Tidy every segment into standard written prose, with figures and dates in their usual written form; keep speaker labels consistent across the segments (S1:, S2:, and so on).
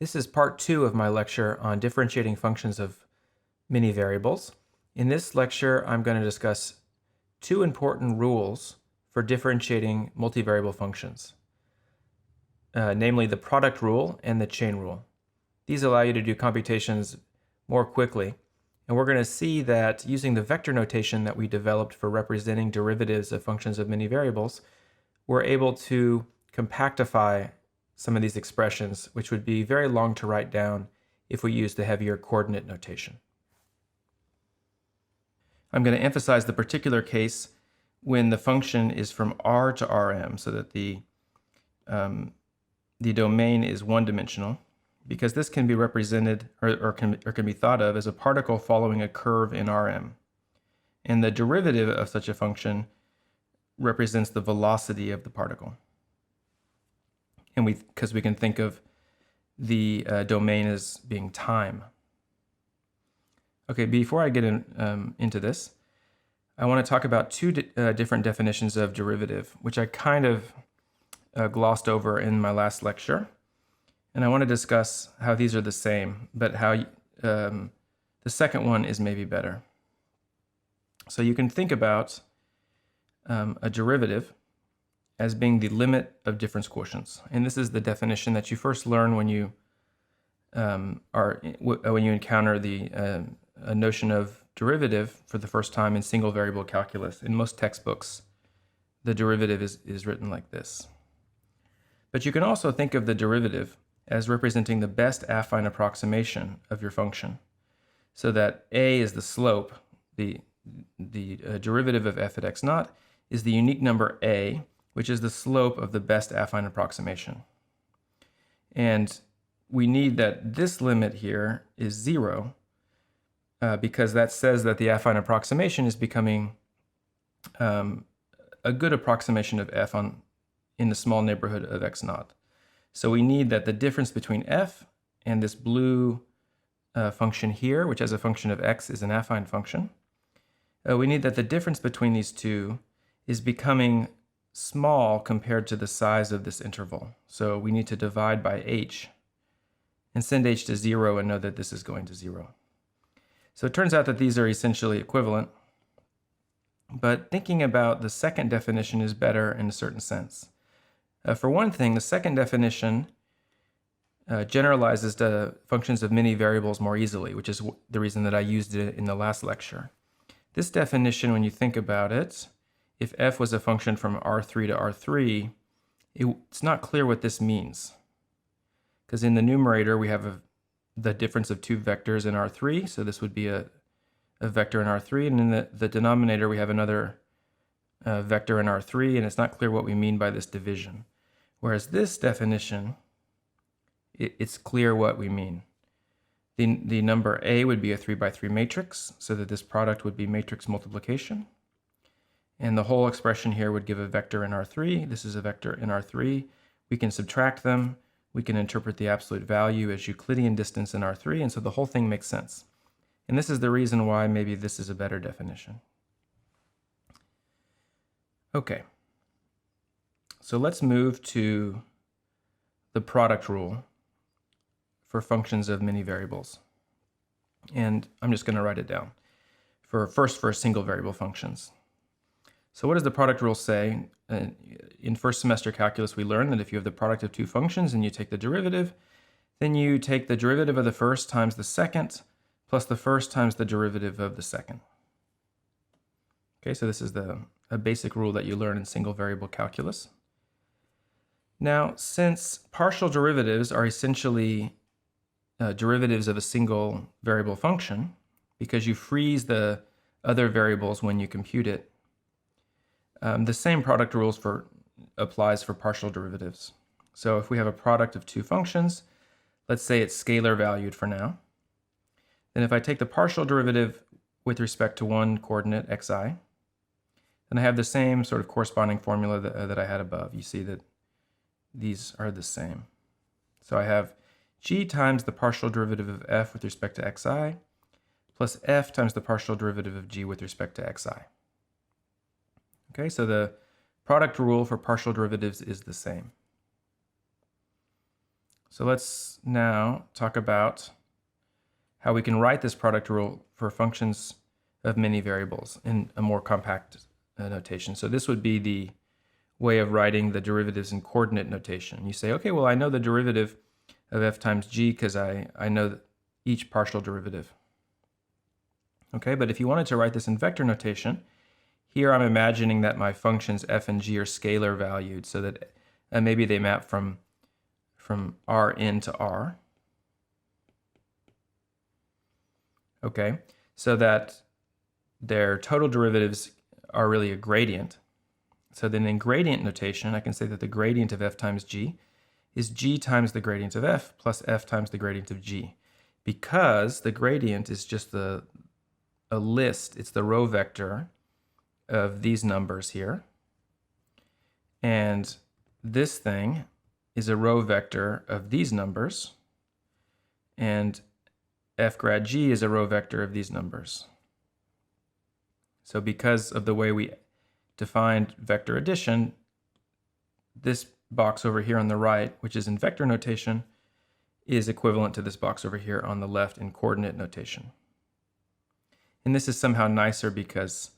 S1: This is part 2 of my lecture on differentiating functions of many variables. In this lecture, I'm going to discuss two important rules for differentiating multivariable functions, namely the product rule and the chain rule. These allow you to do computations more quickly, and we're going to see that using the vector notation that we developed for representing derivatives of functions of many variables, we're able to compactify some of these expressions, which would be very long to write down if we use the heavier coordinate notation. I'm going to emphasize the particular case when the function is from R to Rm, so that the domain is one-dimensional, because this can be represented or can be thought of as a particle following a curve in Rm. And the derivative of such a function represents the velocity of the particle. And because we can think of the domain as being time. Okay, before I get into this, I want to talk about two different definitions of derivative, which I kind of glossed over in my last lecture. And I want to discuss how these are the same, but how the second one is maybe better. So you can think about a derivative as being the limit of difference quotients. And this is the definition that you first learn when you encounter the a notion of derivative for the first time in single variable calculus. In most textbooks, the derivative is written like this. But you can also think of the derivative as representing the best affine approximation of your function, so that a is the slope, the derivative of f at x naught is the unique number a, which is the slope of the best affine approximation. And we need that this limit here is 0, because that says that the affine approximation is becoming a good approximation of f in the small neighborhood of x naught. So we need that the difference between f and this blue function here, which as a function of x is an affine function, we need that the difference between these two is becoming small compared to the size of this interval. So we need to divide by h and send h to 0 and know that this is going to 0. So it turns out that these are essentially equivalent, but thinking about the second definition is better in a certain sense. For one thing, the second definition generalizes to functions of many variables more easily, which is the reason that I used it in the last lecture. This definition, when you think about it, if f was a function from R3 to R3, it's not clear what this means. Because in the numerator, we have the difference of two vectors in R3, so this would be a vector in R3, and in the denominator, we have another vector in R3, and it's not clear what we mean by this division. Whereas this definition, it's clear what we mean. The number a would be a 3 by 3 matrix, so that this product would be matrix multiplication. And the whole expression here would give a vector in R3. This is a vector in R3. We can subtract them. We can interpret the absolute value as Euclidean distance in R3, and so the whole thing makes sense. And this is the reason why maybe this is a better definition. Okay, so let's move to the product rule for functions of many variables. And I'm just going to write it down for single variable functions. So what does the product rule say? In first semester calculus, we learned that if you have the product of two functions and you take the derivative, then you take the derivative of the first times the second plus the first times the derivative of the second. Okay, so this is a basic rule that you learn in single variable calculus. Now, since partial derivatives are essentially derivatives of a single variable function, because you freeze the other variables when you compute it, the same product rules applies for partial derivatives. So if we have a product of two functions, let's say it's scalar valued for now, then if I take the partial derivative with respect to one coordinate xi, then I have the same sort of corresponding formula that I had above. You see that these are the same. So I have g times the partial derivative of f with respect to xi plus f times the partial derivative of g with respect to xi. Okay, so the product rule for partial derivatives is the same. So let's now talk about how we can write this product rule for functions of many variables in a more compact notation. So this would be the way of writing the derivatives in coordinate notation. You say, okay, well, I know the derivative of f times g because I know each partial derivative. Okay, but if you wanted to write this in vector notation, here I'm imagining that my functions f and g are scalar valued so that maybe they map from Rn to R. Okay, so that their total derivatives are really a gradient. So then in gradient notation, I can say that the gradient of f times g is g times the gradient of f plus f times the gradient of g. Because the gradient is just a list, it's the row vector of these numbers here. And this thing is a row vector of these numbers. And f grad g is a row vector of these numbers. So because of the way we defined vector addition, this box over here on the right, which is in vector notation, is equivalent to this box over here on the left in coordinate notation. And this is somehow nicer because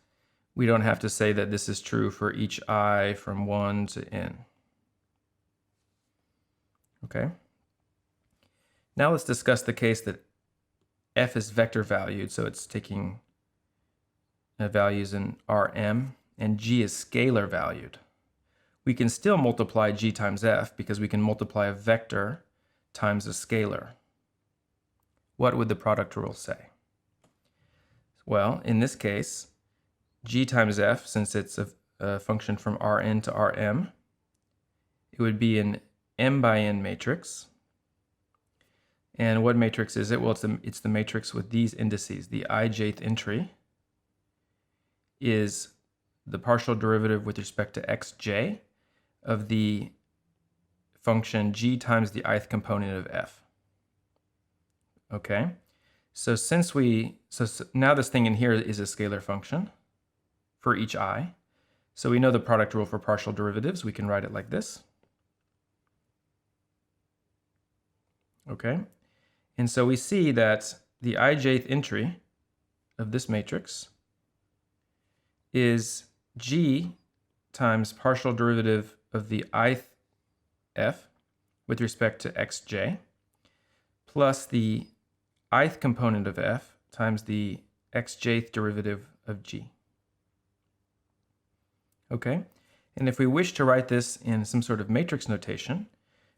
S1: we don't have to say that this is true for each I from 1 to n. Okay. Now let's discuss the case that f is vector valued, so it's taking values in Rm, and g is scalar valued. We can still multiply g times f because we can multiply a vector times a scalar. What would the product rule say? Well, in this case, g times f, since it's a function from Rn to Rm, it would be an m by n matrix. And what matrix is it? Well, it's the matrix with these indices. The ijth entry is the partial derivative with respect to xj of the function g times the ith component of f. Okay, so now this thing in here is a scalar function for each I. So we know the product rule for partial derivatives. We can write it like this. Okay, and so we see that the ijth entry of this matrix is g times partial derivative of the ith f with respect to xj plus the ith component of f times the xjth derivative of g. Okay, and if we wish to write this in some sort of matrix notation,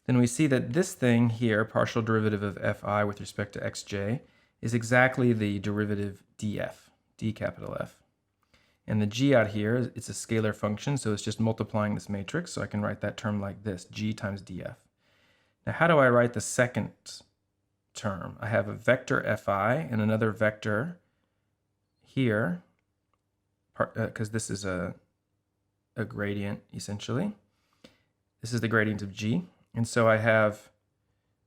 S1: then we see that this thing here, partial derivative of fi with respect to xj, is exactly the derivative df, d capital F. And the g out here, it's a scalar function, so it's just multiplying this matrix, so I can write that term like this, g times df. Now, how do I write the second term? I have a vector fi and another vector here, because this is a gradient, essentially. This is the gradient of g. And so I have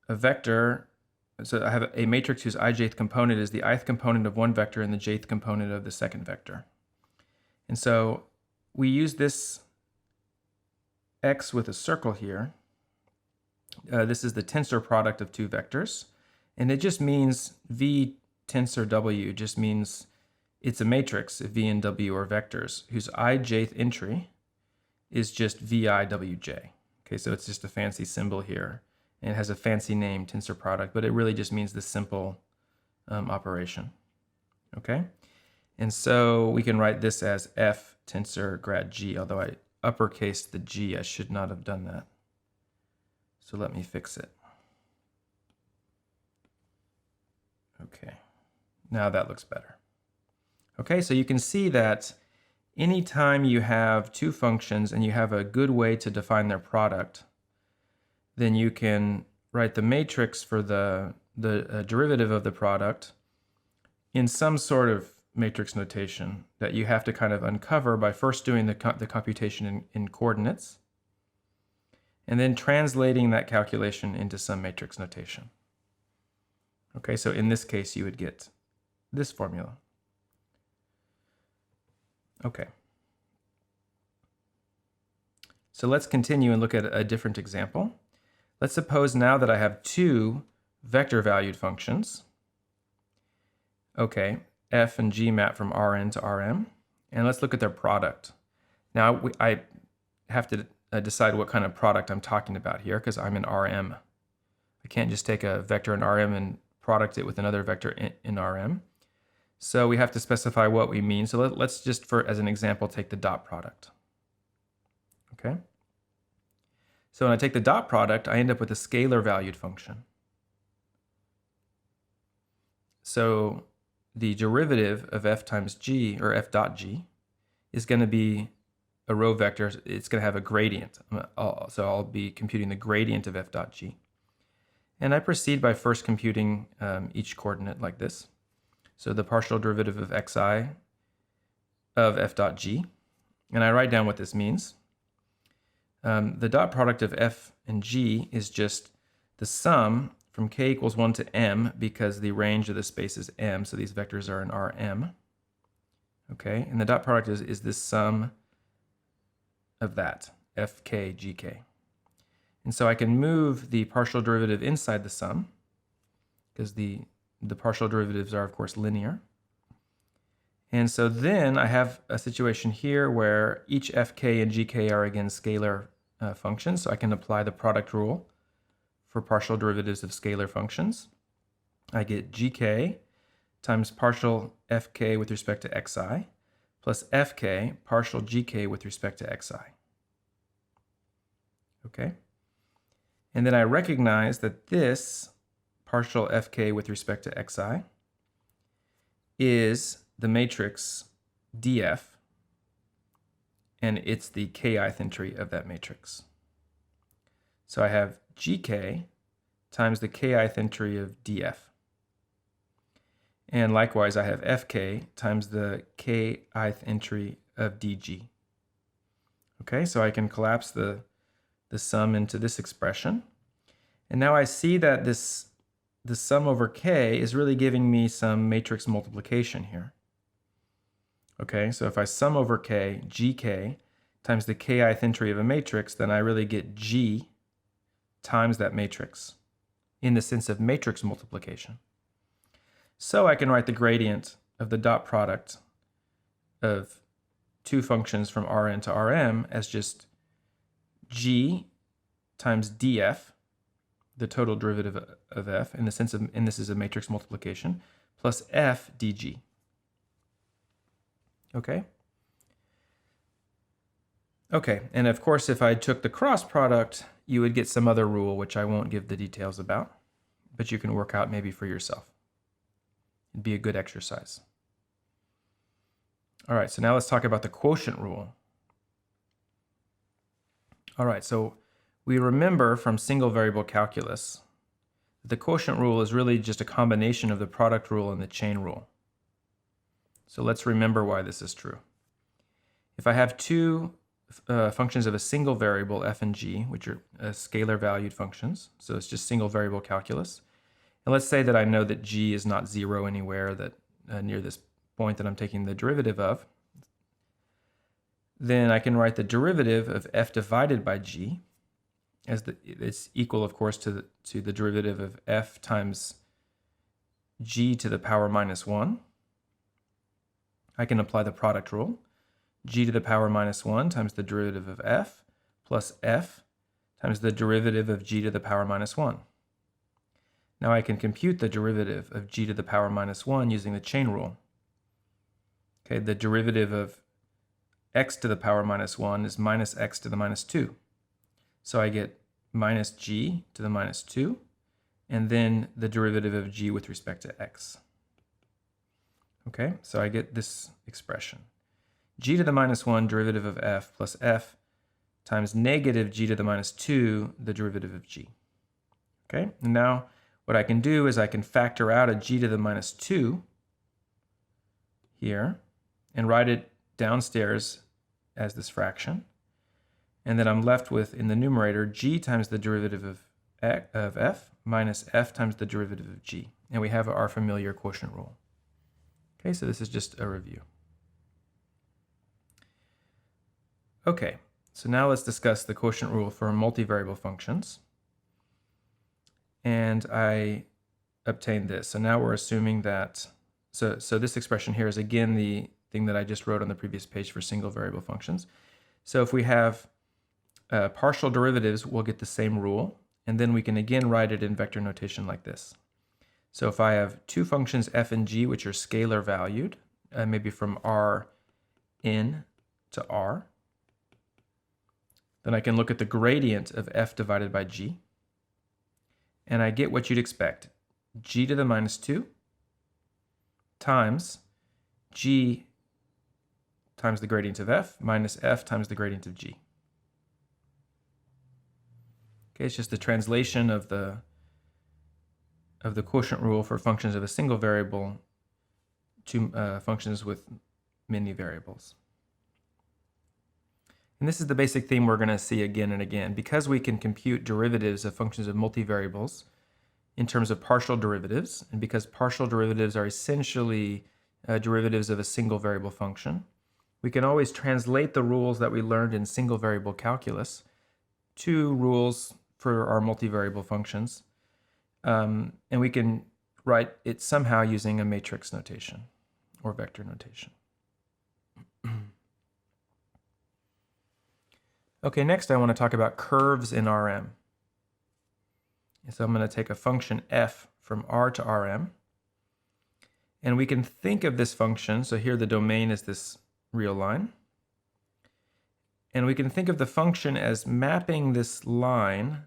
S1: a vector, so I have a matrix whose ijth component is the ith component of one vector and the jth component of the second vector. And so we use this x with a circle here. This is the tensor product of two vectors. And it just means v tensor w just means it's a matrix if v and w are vectors whose ijth entry is just viwj. Okay, so it's just a fancy symbol here. And it has a fancy name, tensor product, but it really just means this simple operation. Okay? And so we can write this as f tensor grad g, although I uppercased the g. I should not have done that. So let me fix it. Okay, now that looks better. Okay, so you can see that anytime you have two functions and you have a good way to define their product, then you can write the matrix for the derivative of the product in some sort of matrix notation that you have to kind of uncover by first doing the computation in coordinates and then translating that calculation into some matrix notation. Okay, so in this case, you would get this formula. Okay. So let's continue and look at a different example. Let's suppose now that I have two vector-valued functions. Okay, f and g map from Rn to Rm. And let's look at their product. Now I have to decide what kind of product I'm talking about here because I'm in Rm. I can't just take a vector in Rm and product it with another vector in Rm. So we have to specify what we mean. So let's just, as an example, take the dot product. Okay. So when I take the dot product, I end up with a scalar valued function. So the derivative of f times g, or f dot g, is going to be a row vector. It's going to have a gradient. So I'll be computing the gradient of f dot g. And I proceed by first computing each coordinate like this. So the partial derivative of xi of f dot g. And I write down what this means. The dot product of f and g is just the sum from k equals 1 to m, because the range of the space is m, so these vectors are in Rm. Okay, and the dot product is this sum of that, fk, gk. And so I can move the partial derivative inside the sum, because the partial derivatives are, of course, linear. And so then I have a situation here where each fk and gk are, again, scalar functions, so I can apply the product rule for partial derivatives of scalar functions. I get gk times partial fk with respect to xi plus fk partial gk with respect to xi. Okay? And then I recognize that this partial fk with respect to xi is the matrix df, and it's the kith entry of that matrix. So I have gk times the kith entry of df. And likewise, I have fk times the kith entry of dg. Okay, so I can collapse the sum into this expression. And now I see that the sum over k is really giving me some matrix multiplication here. Okay, so if I sum over k, gk, times the kith entry of a matrix, then I really get g times that matrix in the sense of matrix multiplication. So I can write the gradient of the dot product of two functions from Rn to Rm as just g times df, the total derivative of f, in the sense of, and this is a matrix multiplication, plus f dg. Okay? Okay, and of course, if I took the cross product, you would get some other rule, which I won't give the details about, but you can work out maybe for yourself. It'd be a good exercise. All right, so now let's talk about the quotient rule. All right, so we remember from single variable calculus that the quotient rule is really just a combination of the product rule and the chain rule. So let's remember why this is true. If I have two functions of a single variable, f and g, which are scalar valued functions, so it's just single variable calculus, and let's say that I know that g is not 0 anywhere that near this point that I'm taking the derivative of, then I can write the derivative of f divided by g as it's equal, of course, to the derivative of f times g to the power minus 1. I can apply the product rule. G to the power minus 1 times the derivative of f plus f times the derivative of g to the power minus 1. Now I can compute the derivative of g to the power minus 1 using the chain rule. Okay, the derivative of x to the power minus 1 is minus x to the minus 2. So I get minus g to the minus 2, and then the derivative of g with respect to x. Okay, so I get this expression. G to the minus 1 derivative of f plus f times negative g to the minus 2, the derivative of g. Okay, and now what I can do is I can factor out a g to the minus 2 here and write it downstairs as this fraction. And then I'm left with, in the numerator, g times the derivative of f minus f times the derivative of g. And we have our familiar quotient rule. Okay, so this is just a review. Okay, so now let's discuss the quotient rule for multivariable functions. and I obtained this. So now we're assuming that, so this expression here is again the thing that I just wrote on the previous page for single variable functions. So if we have partial derivatives, we'll get the same rule, and then we can again write it in vector notation like this. So if I have two functions f and g which are scalar valued, maybe from r in to r, then I can look at the gradient of f divided by g, and I get what you'd expect. G to the minus 2 times g times the gradient of f minus f times the gradient of g. Okay, it's just the translation of the quotient rule for functions of a single variable to functions with many variables. And this is the basic theme we're going to see again and again. Because we can compute derivatives of functions of multivariables in terms of partial derivatives, and because partial derivatives are essentially derivatives of a single variable function, we can always translate the rules that we learned in single variable calculus to rules for our multivariable functions. And we can write it somehow using a matrix notation or vector notation. Okay, next I want to talk about curves in Rm. So I'm going to take a function f from R to Rm. And we can think of this function, so here the domain is this real line. And we can think of the function as mapping this line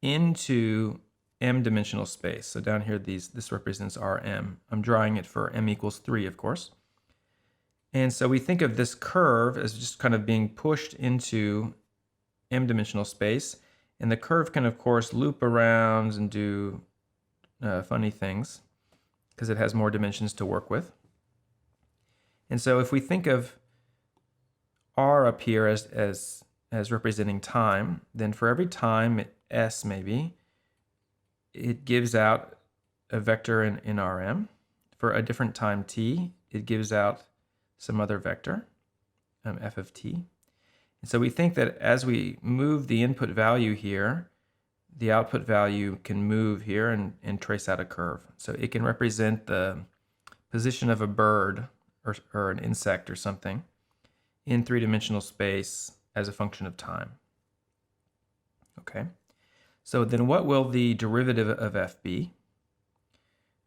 S1: into m-dimensional space. So down here, this represents Rm. I'm drawing it for m equals 3, of course. And so we think of this curve as just kind of being pushed into m-dimensional space. And the curve can, of course, loop around and do funny things because it has more dimensions to work with. And so if we think of r up here as representing time, then for every time s maybe, it gives out a vector in Rm. For a different time t, it gives out some other vector, f of t. And so we think that as we move the input value here, the output value can move here and trace out a curve. So it can represent the position of a bird or an insect or something in three-dimensional space as a function of time. Okay, so then what will the derivative of f be?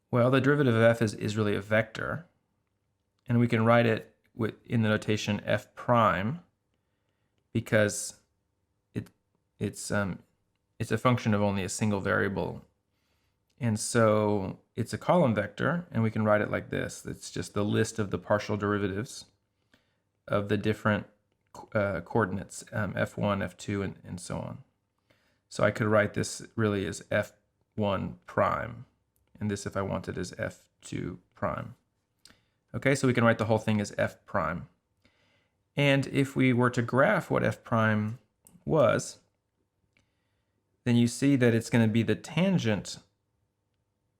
S1: Well, the derivative of f is really a vector, and we can write it in the notation f prime because it's a function of only a single variable. And so it's a column vector, and we can write it like this. It's just the list of the partial derivatives of the different coordinates, f1, f2, and so on. So I could write this really as f1 prime, and this, if I wanted, is f2 prime. Okay, so we can write the whole thing as f prime. And if we were to graph what f prime was, then you see that it's going to be the tangent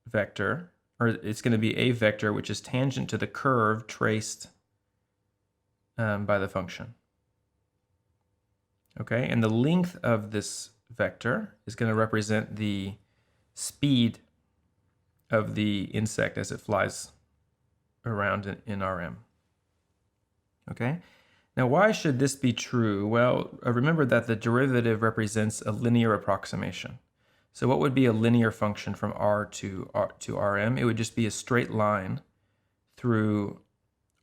S1: vector, or it's going to be a vector which is tangent to the curve traced by the function. Okay, and the length of this vector is going to represent the speed of the insect as it flies around in Rm. Okay, now why should this be true? Well, remember that the derivative represents a linear approximation. So what would be a linear function from R to Rm? It would just be a straight line through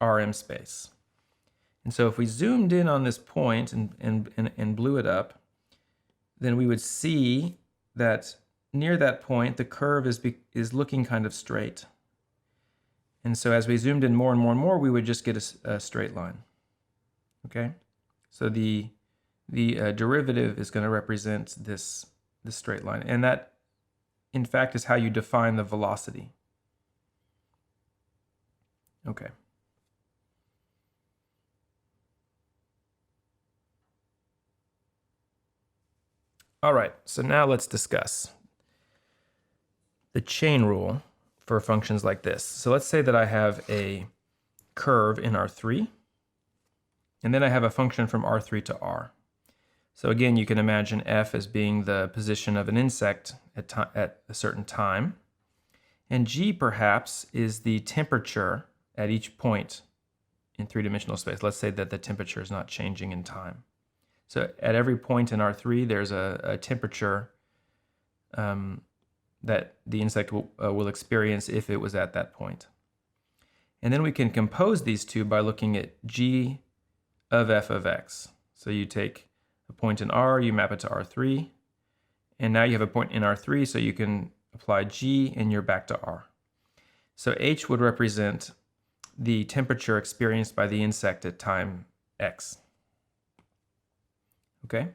S1: Rm space. And so if we zoomed in on this point and blew it up, then we would see that near that point, the curve is looking kind of straight. And so as we zoomed in more and more and more, we would just get a straight line. Okay? So the derivative is going to represent this straight line. And that, in fact, is how you define the velocity. Okay. All right, so now let's discuss the chain rule for functions like this. So let's say that I have a curve in R3, and then I have a function from R3 to R. So again, you can imagine f as being the position of an insect at a certain time. And g perhaps is the temperature at each point in three-dimensional space. Let's say that the temperature is not changing in time. So at every point in R3, there's a temperature that the insect will experience if it was at that point. And then we can compose these two by looking at g of f of x. So you take a point in R, you map it to R3, and now you have a point in R3, so you can apply g and you're back to R. So h would represent the temperature experienced by the insect at time x. Okay?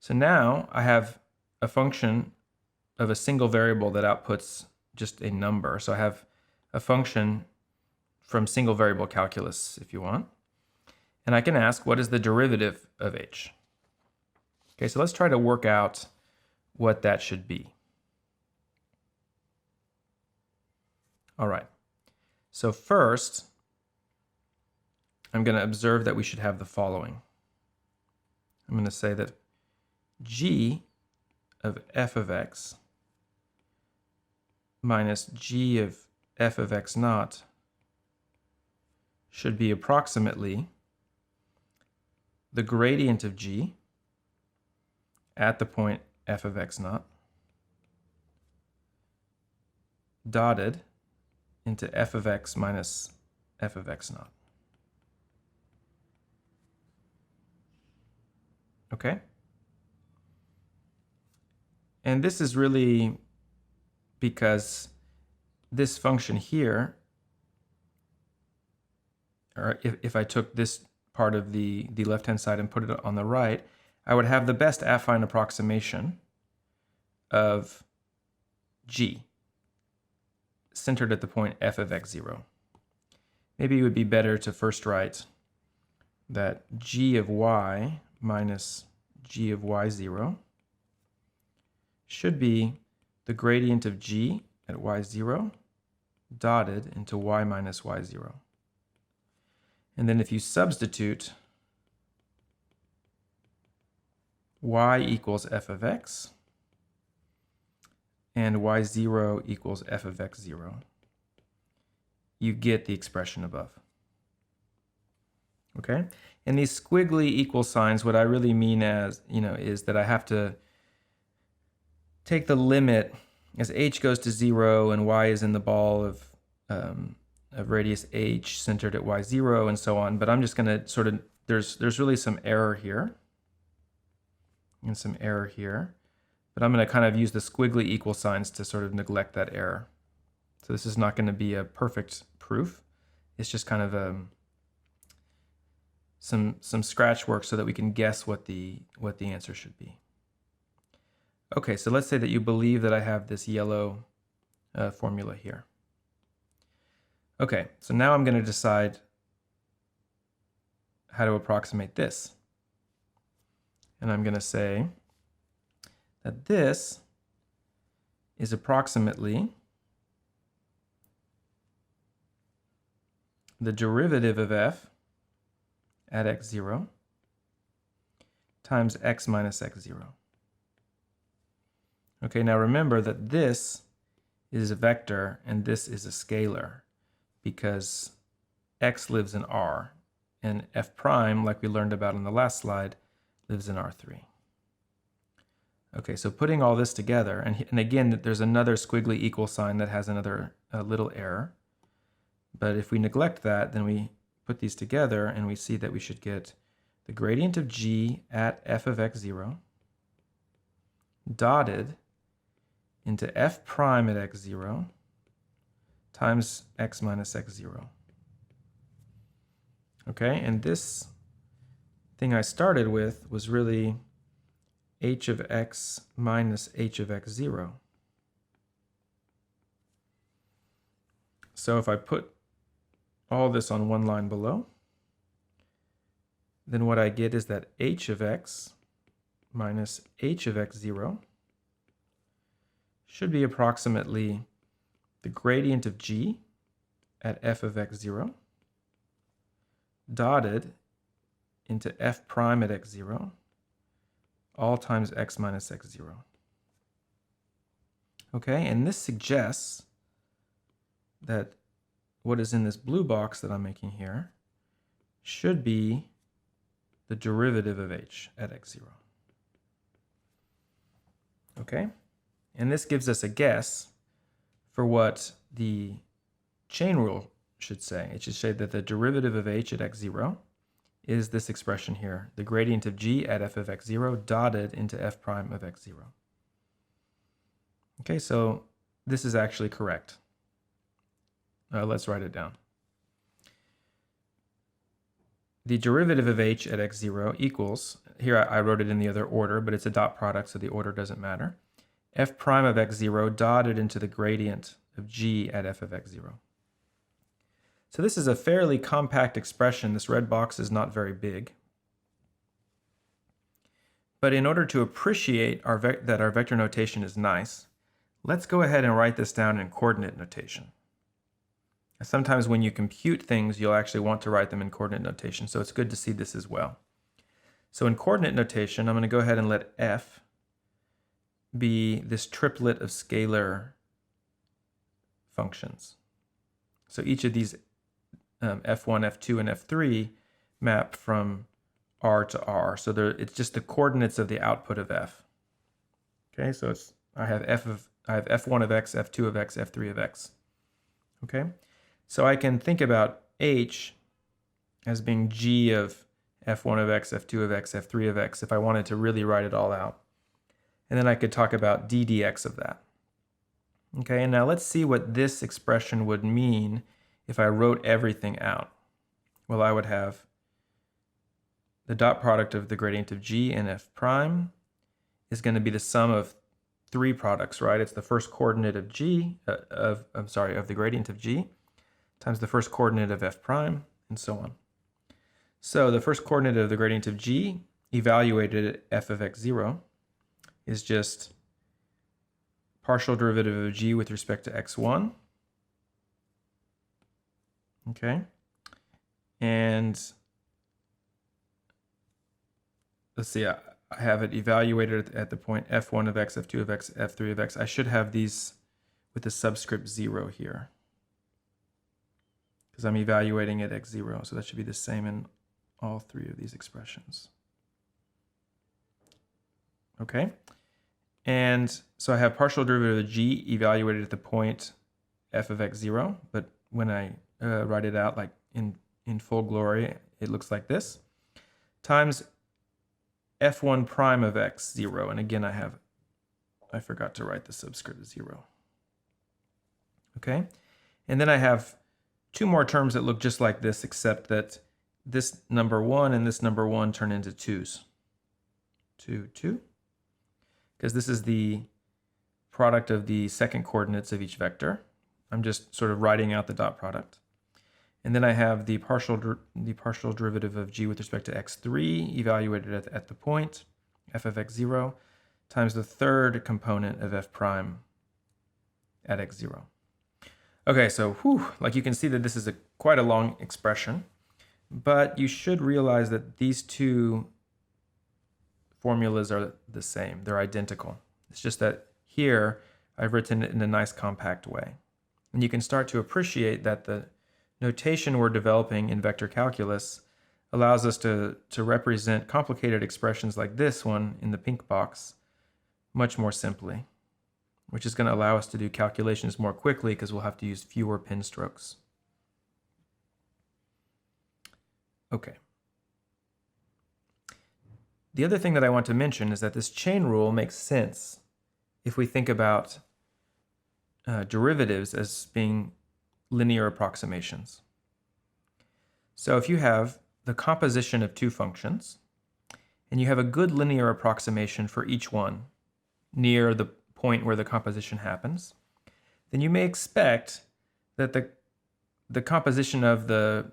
S1: So now I have a function of a single variable that outputs just a number. So I have a function from single variable calculus, if you want. And I can ask, what is the derivative of h? Okay, so let's try to work out what that should be. All right. So first, I'm going to observe that we should have the following. I'm going to say that g of f of x minus g of f of x naught should be approximately the gradient of g at the point f of x naught dotted into f of x minus f of x naught. Okay? And this is really because this function here, or if I took this part of the left-hand side and put it on the right, I would have the best affine approximation of g centered at the point f of x0. Maybe it would be better to first write that g of y minus g of y0 should be the gradient of g at y0 dotted into y minus y0. And then if you substitute y equals f of x and y0 equals f of x0, you get the expression above. Okay? And these squiggly equal signs, what I really mean as, is that I have to take the limit as h goes to 0 and y is in the ball of radius h centered at y0 and so on. But I'm just going to sort of, there's really some error here and some error here. But I'm going to kind of use the squiggly equal signs to sort of neglect that error. So this is not going to be a perfect proof. It's just kind of some scratch work so that we can guess what the answer should be. Okay, so let's say that you believe that I have this yellow formula here. Okay, so now I'm going to decide how to approximate this. And I'm going to say that this is approximately the derivative of f at x0 times x minus x0. Okay, now remember that this is a vector and this is a scalar because x lives in R and f prime, like we learned about in the last slide, lives in R3. Okay, so putting all this together, and again, there's another squiggly equal sign that has another little error. But if we neglect that, then we put these together and we see that we should get the gradient of g at f of x0 dotted into f prime at x0 times x minus x0. Okay, and this thing I started with was really h of x minus h of x0. So if I put all this on one line below, then what I get is that h of x minus h of x0 should be approximately the gradient of g at f of x0 dotted into f prime at x0 all times x minus x0. Okay, and this suggests that what is in this blue box that I'm making here should be the derivative of h at x0. Okay, and this gives us a guess for what the chain rule should say. It should say that the derivative of h at x0 is this expression here, the gradient of g at f of x0 dotted into f prime of x0. Okay, so this is actually correct. Let's write it down. The derivative of h at x0 equals, here I wrote it in the other order, but it's a dot product, so the order doesn't matter, f prime of x0 dotted into the gradient of g at f of x0. So this is a fairly compact expression. This red box is not very big. But in order to appreciate that our vector notation is nice, let's go ahead and write this down in coordinate notation. Sometimes when you compute things, you'll actually want to write them in coordinate notation, so it's good to see this as well. So in coordinate notation, I'm going to go ahead and let f be this triplet of scalar functions. So each of these f1, f2, and f3 map from r to r. So it's just the coordinates of the output of f. Okay, so I have f1 of x, f2 of x, f3 of x. Okay, so I can think about h as being g of f1 of x, f2 of x, f3 of x if I wanted to really write it all out. And then I could talk about d dx of that. Okay, and now let's see what this expression would mean if I wrote everything out. Well, I would have the dot product of the gradient of g and f prime is going to be the sum of three products, right? It's the first coordinate of g, of the gradient of g, times the first coordinate of f prime, and so on. So the first coordinate of the gradient of g, evaluated at f of x0, is just partial derivative of g with respect to x1. Okay, and let's see, I have it evaluated at the point f1 of x, f2 of x, f3 of x. I should have these with the subscript 0 here, because I'm evaluating at x0, so that should be the same in all three of these expressions. Okay, and so I have partial derivative of g evaluated at the point f of x0, but when I write it out like in full glory, it looks like this, times f1 prime of x0, and again I forgot to write the subscript 0. Okay, and then I have two more terms that look just like this, except that this number 1 and this number 1 turn into 2's. 2, 2, because this is the product of the second coordinates of each vector. I'm just sort of writing out the dot product. And then I have the partial derivative of g with respect to x3 evaluated at the point f of x0 times the third component of f prime at x0. Okay, so like you can see that this is quite a long expression, but you should realize that these two formulas are the same. They're identical. It's just that here I've written it in a nice compact way. And you can start to appreciate that the notation we're developing in vector calculus allows us to represent complicated expressions like this one in the pink box much more simply, which is going to allow us to do calculations more quickly because we'll have to use fewer pen strokes. Okay. The other thing that I want to mention is that this chain rule makes sense if we think about derivatives as being linear approximations. So if you have the composition of two functions, and you have a good linear approximation for each one near the point where the composition happens, then you may expect that the composition of the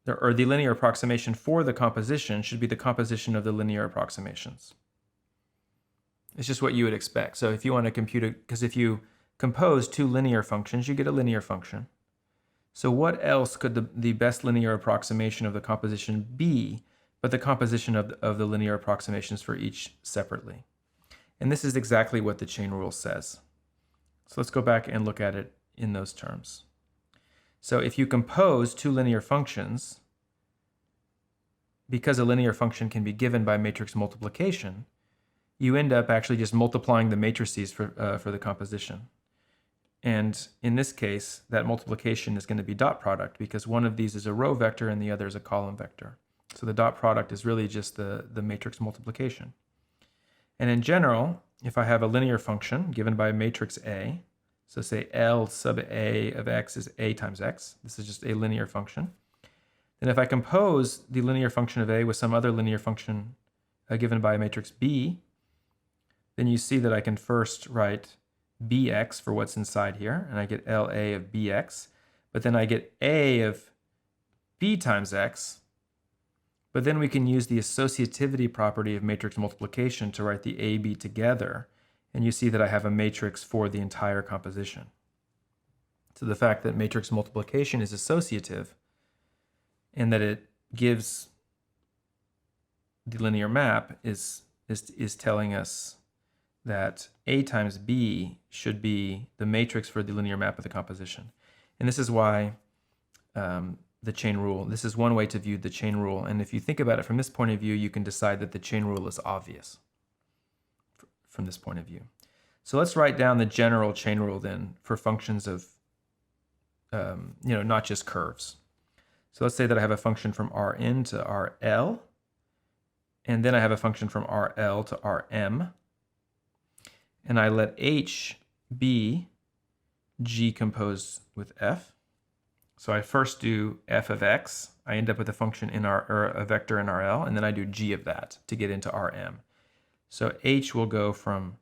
S1: linear approximation for the composition should be the composition of the linear approximations. It's just what you would expect. So if you want to compute it, because if you compose two linear functions, you get a linear function. So what else could the best linear approximation of the composition be but the composition of the linear approximations for each separately. And this is exactly what the chain rule says. So let's go back and look at it in those terms. So if you compose two linear functions, because a linear function can be given by matrix multiplication, you end up actually just multiplying the matrices for the composition. And in this case, that multiplication is going to be dot product because one of these is a row vector and the other is a column vector. So the dot product is really just the matrix multiplication. And in general, if I have a linear function given by matrix A, so say L sub A of x is A times x, this is just a linear function. Then if I compose the linear function of A with some other linear function given by matrix B, then you see that I can first write bx for what's inside here, and I get LA of bx, but then I get A of b times x, but then we can use the associativity property of matrix multiplication to write the AB together, and you see that I have a matrix for the entire composition. So the fact that matrix multiplication is associative and that it gives the linear map is telling us that A times B should be the matrix for the linear map of the composition. And this is why the chain rule, this is one way to view the chain rule. And if you think about it from this point of view, you can decide that the chain rule is obvious from this point of view. So let's write down the general chain rule then for functions of, not just curves. So let's say that I have a function from Rn to Rl, and then I have a function from Rl to Rm, and I let H be G composed with F. So I first do F of X. I end up with a function in a vector in RL, and then I do G of that to get into Rm. So H will go from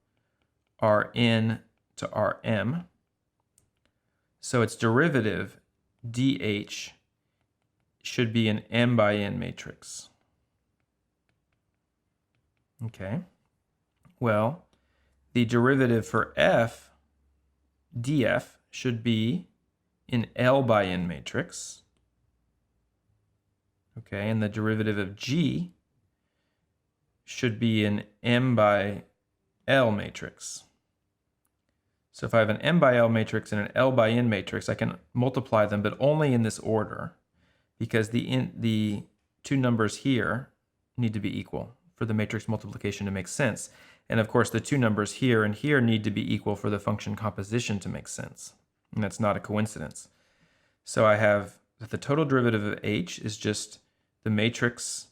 S1: Rn to Rm. So its derivative, dH, should be an m by n matrix. Okay. Well, the derivative for f, df, should be an L by n matrix. Okay, and the derivative of g should be an m by L matrix. So if I have an m by L matrix and an L by n matrix, I can multiply them, but only in this order, because the two numbers here need to be equal for the matrix multiplication to make sense. And of course, the two numbers here and here need to be equal for the function composition to make sense. And that's not a coincidence. So I have that the total derivative of h is just the matrix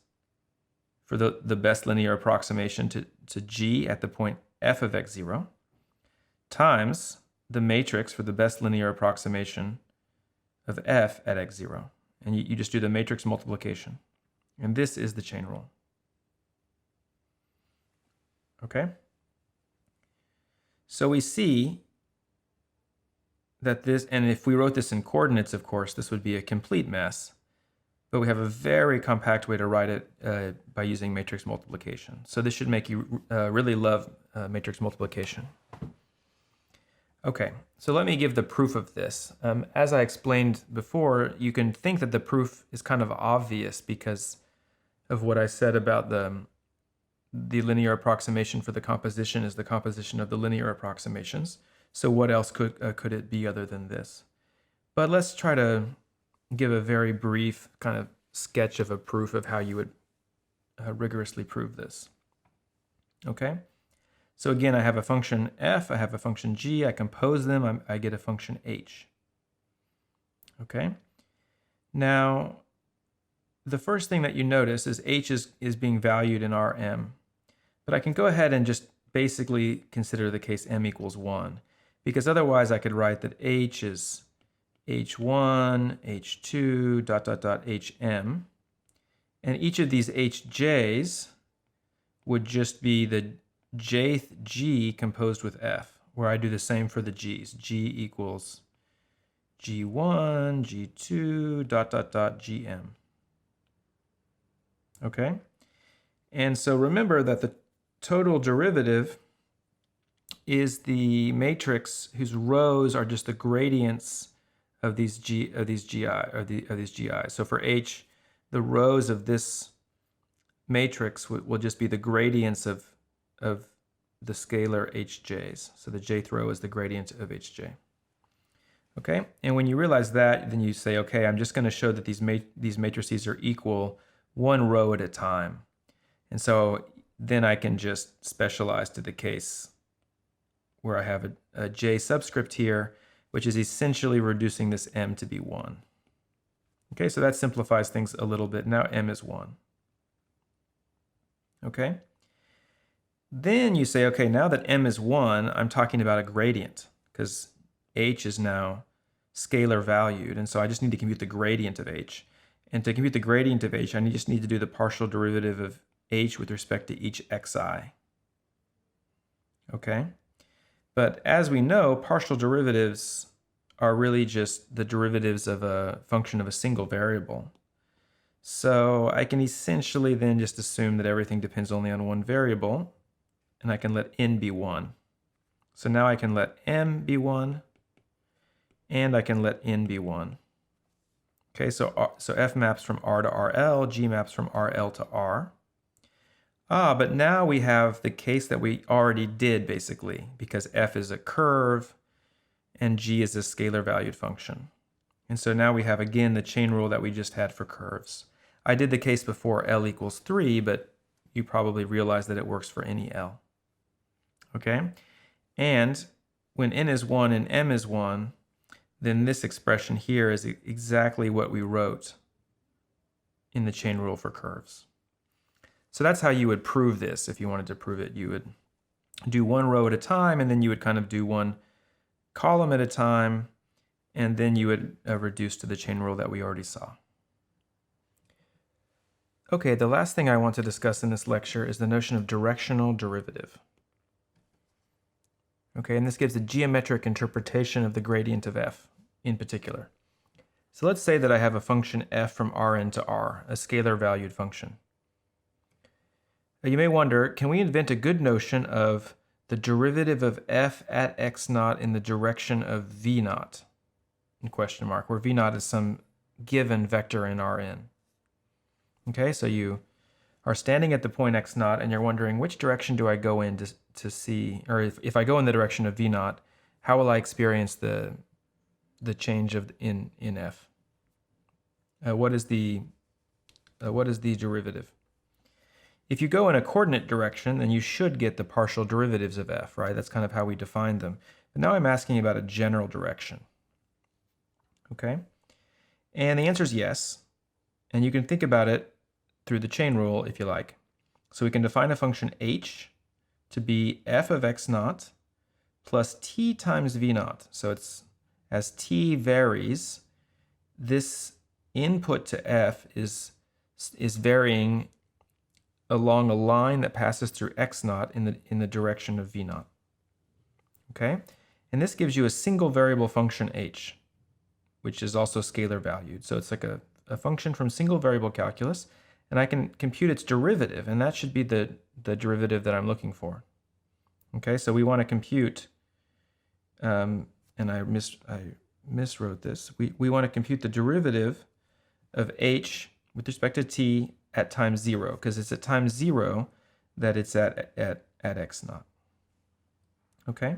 S1: for the best linear approximation to g at the point f of x0 times the matrix for the best linear approximation of f at x0. And you just do the matrix multiplication. And this is the chain rule. Okay? So we see that this, and if we wrote this in coordinates, of course, this would be a complete mess. But we have a very compact way to write it by using matrix multiplication. So this should make you really love matrix multiplication. Okay, so let me give the proof of this. As I explained before, you can think that the proof is kind of obvious because of what I said about the linear approximation for the composition is the composition of the linear approximations. So what else could it be other than this? But let's try to give a very brief kind of sketch of a proof of how you would rigorously prove this. Okay? So again, I have a function f, I have a function g, I compose them, I get a function h. Okay? Now, the first thing that you notice is h is being valued in Rm. But I can go ahead and just basically consider the case m equals 1, because otherwise I could write that h is h1, h2, dot, dot, dot, hm. And each of these hj's would just be the jth g composed with f, where I do the same for the g's. G equals g1, g2, dot, dot, dot, gm. Okay? And so remember that the total derivative is the matrix whose rows are just the gradients of these GIs. So for H, the rows of this matrix will just be the gradients of the scalar hj's. So the jth row is the gradient of hj. Okay, and when you realize that, then you say, okay, I'm just going to show that these matrices are equal one row at a time. And so then I can just specialize to the case where I have a j subscript here, which is essentially reducing this m to be 1. Okay, so that simplifies things a little bit. Now m is 1. Okay? Then you say, okay, now that m is 1, I'm talking about a gradient, because h is now scalar valued, and so I just need to compute the gradient of h. And to compute the gradient of h, I just need to do the partial derivative of h with respect to each xi. Okay? But as we know, partial derivatives are really just the derivatives of a function of a single variable. So I can essentially then just assume that everything depends only on one variable, and I can let n be 1. So now I can let m be 1, and I can let n be 1. Okay, so f maps from R to RL, G maps from RL to R. But now we have the case that we already did, basically, because f is a curve and g is a scalar valued function. And so now we have, again, the chain rule that we just had for curves. I did the case before L equals 3, but you probably realize that it works for any L. Okay? And when n is 1 and m is 1, then this expression here is exactly what we wrote in the chain rule for curves. So that's how you would prove this. If you wanted to prove it, you would do one row at a time, and then you would kind of do one column at a time, and then you would reduce to the chain rule that we already saw. Okay, the last thing I want to discuss in this lecture is the notion of directional derivative. Okay, and this gives a geometric interpretation of the gradient of f in particular. So let's say that I have a function f from Rn to R, a scalar valued function. You may wonder, can we invent a good notion of the derivative of f at x naught in the direction of v naught, in question mark, where v naught is some given vector in Rn? Okay, so you are standing at the point x naught and you're wondering, which direction do I go in to see, or if I go in the direction of v naught, how will I experience the change of in f? What is the derivative? If you go in a coordinate direction, then you should get the partial derivatives of f, right? That's kind of how we define them. But now I'm asking about a general direction. Okay? And the answer is yes. And you can think about it through the chain rule if you like. So we can define a function h to be f of x naught plus t times v naught. So it's as t varies, this input to f is varying along a line that passes through x naught in the direction of v naught. Okay? And this gives you a single variable function h, which is also scalar valued. So it's like a function from single variable calculus, and I can compute its derivative, and that should be the derivative that I'm looking for. Okay, so we want to compute, and I miswrote this. We want to compute the derivative of h with respect to t at time 0, because it's at time 0 that it's at x naught. Okay,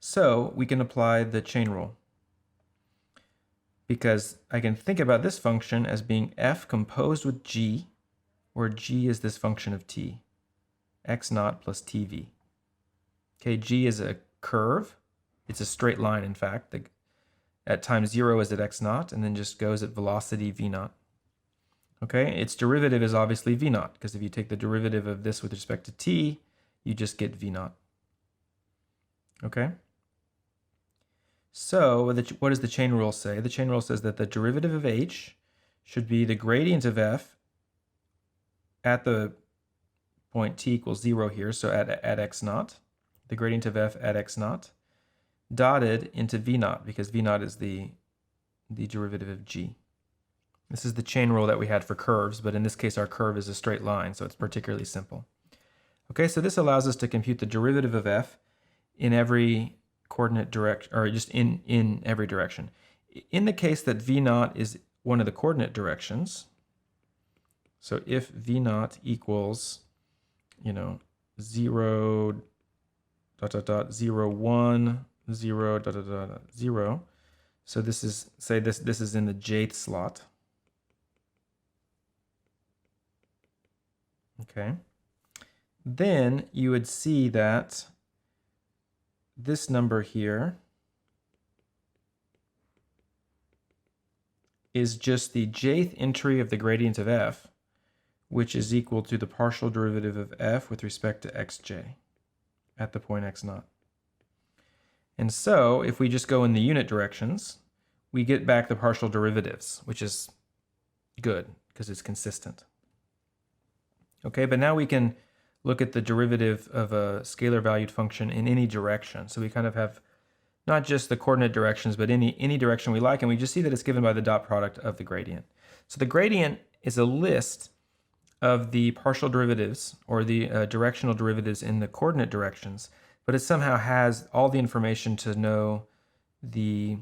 S1: so we can apply the chain rule, because I can think about this function as being f composed with g, where g is this function of t, x naught plus tv. Okay, g is a curve. It's a straight line, in fact. At time 0 is at x naught, and then just goes at velocity v naught. Okay, its derivative is obviously v naught, because if you take the derivative of this with respect to t, you just get v naught. Okay? So what does the chain rule say? The chain rule says that the derivative of h should be the gradient of f at the point t equals 0 here, so at x naught, the gradient of f at x naught, dotted into v naught, because v naught is the derivative of g. This is the chain rule that we had for curves, but in this case our curve is a straight line, so it's particularly simple. Okay, so this allows us to compute the derivative of f in every coordinate direction, or just in every direction. In the case that v naught is one of the coordinate directions, So if v naught equals, 0, dot, dot, dot, 0, 1, 0, dot, dot, dot, 0. So this is, say this is in the jth slot. Okay. Then you would see that this number here is just the jth entry of the gradient of f, which is equal to the partial derivative of f with respect to xj at the point x naught. And so if we just go in the unit directions, we get back the partial derivatives, which is good because it's consistent. Okay, but now we can look at the derivative of a scalar valued function in any direction. So we kind of have not just the coordinate directions, but any direction we like, and we just see that it's given by the dot product of the gradient. So the gradient is a list of the partial derivatives or the directional derivatives in the coordinate directions, but it somehow has all the information to know the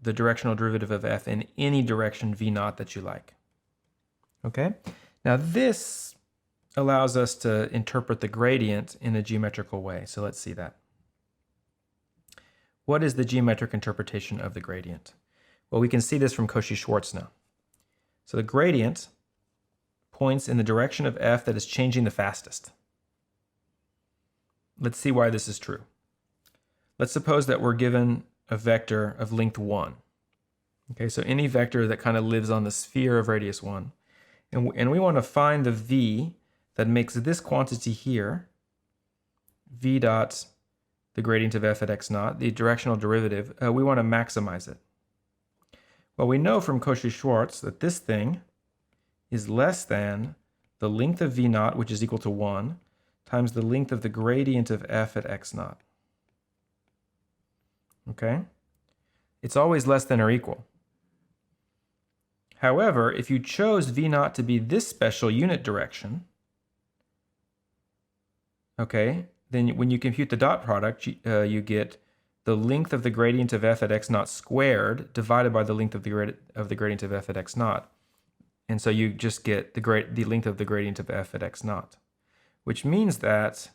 S1: directional derivative of f in any direction v naught that you like. Okay, now this allows us to interpret the gradient in a geometrical way. So let's see that. What is the geometric interpretation of the gradient? Well, we can see this from Cauchy-Schwarz now. So the gradient points in the direction of f that is changing the fastest. Let's see why this is true. Let's suppose that we're given a vector of length 1. Okay, so any vector that kind of lives on the sphere of radius 1. And we want to find the v that makes this quantity here, v dot the gradient of f at x naught, the directional derivative, we want to maximize it. Well, we know from Cauchy-Schwarz that this thing is less than the length of v naught, which is equal to 1, times the length of the gradient of f at x naught. Okay? It's always less than or equal. However, if you chose v naught to be this special unit direction, okay, then when you compute the dot product, you get the length of the gradient of f at x naught squared divided by the length of the gradient of f at x naught. And so you just get the length of the gradient of f at x naught, which means that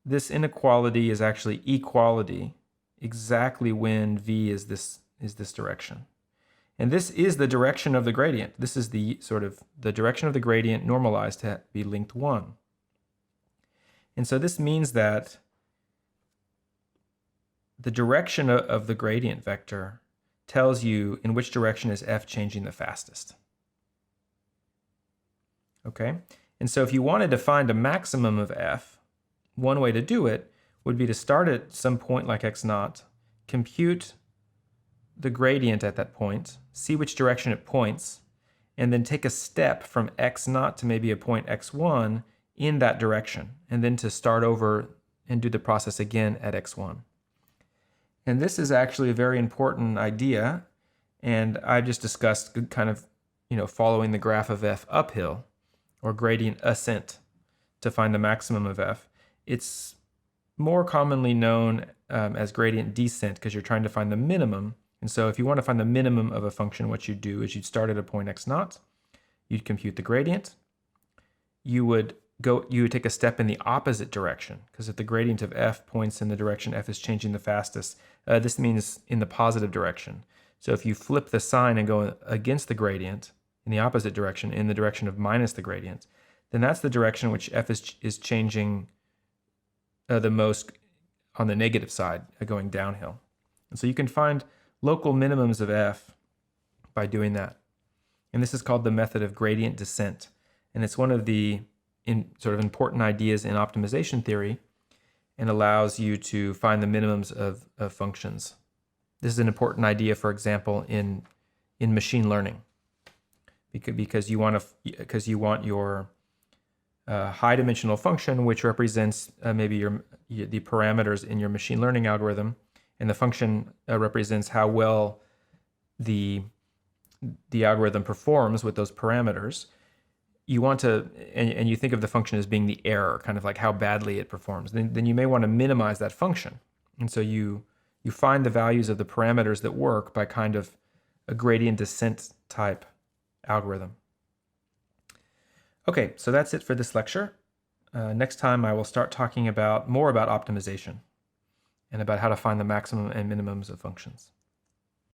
S1: this inequality is actually equality exactly when v is this direction. And this is the direction of the gradient. This is the direction of the gradient normalized to be length 1. And so this means that the direction of the gradient vector tells you in which direction is f changing the fastest. Okay? And so if you wanted to find a maximum of f, one way to do it would be to start at some point like x naught, compute the gradient at that point, see which direction it points, and then take a step from x naught to maybe a point x1 in that direction, and then to start over and do the process again at x1. And this is actually a very important idea, and I just discussed kind of, following the graph of f uphill, or gradient ascent, to find the maximum of f. It's more commonly known as gradient descent because you're trying to find the minimum. And so if you want to find the minimum of a function, what you'd do is you'd start at a point x naught, you'd compute the gradient, you would take a step in the opposite direction, because if the gradient of f points in the direction f is changing the fastest, this means in the positive direction. So if you flip the sign and go against the gradient in the opposite direction, in the direction of minus the gradient, then that's the direction which f is changing the most on the negative side, going downhill. And so you can find local minimums of f by doing that. And this is called the method of gradient descent. And it's one of the sort of important ideas in optimization theory, and allows you to find the minimums of functions. This is an important idea, for example, in machine learning, because you want your high dimensional function, which represents maybe the parameters in your machine learning algorithm, and the function represents how well the algorithm performs with those parameters. You want to, and you think of the function as being the error, kind of like how badly it performs. Then you may want to minimize that function. And so you find the values of the parameters that work by kind of a gradient descent type algorithm. Okay, so that's it for this lecture. Next time I will start talking more about optimization and about how to find the maximum and minimums of functions.